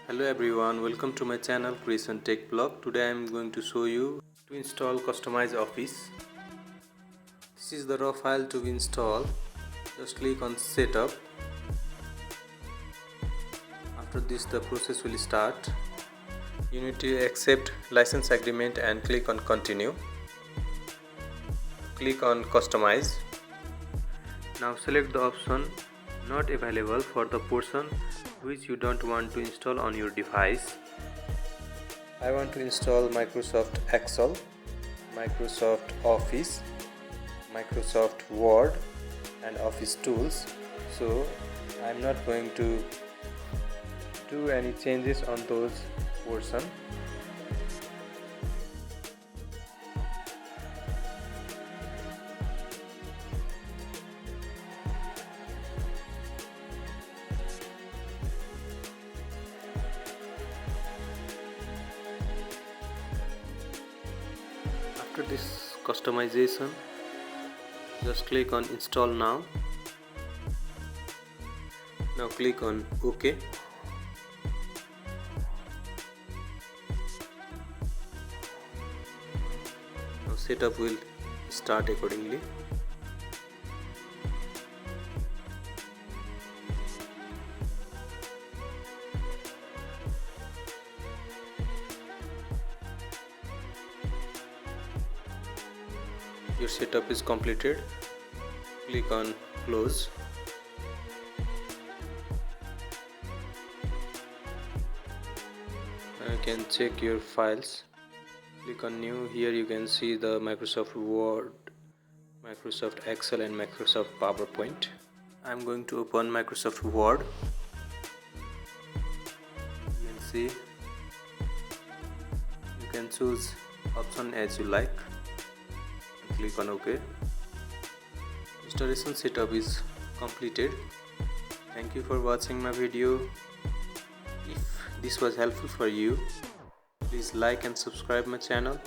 Hello everyone, welcome to my channel Creation Tech Blog. Today I am going to show you to install customize Office. This is the raw file to be installed. Just click on setup. After this the process will start. You need to accept license agreement and click on continue. Click on customize. Now select the option not available for the portion which you don't want to install on your device. I want to install Microsoft Excel, Microsoft Office, Microsoft Word and Office tools. So I am not going to do any changes on those portions. After this customization, just click on install now. Now click on OK. Now setup will start accordingly. Your setup is completed. Click on close. Now you can check your files. Click on new. Here you can see the Microsoft Word, Microsoft Excel and Microsoft PowerPoint. I'm going to open Microsoft Word. You can see you can choose option as you like. Click on OK. Installation setup is completed. Thank you for watching my video. If this was helpful for you, please like and subscribe my channel.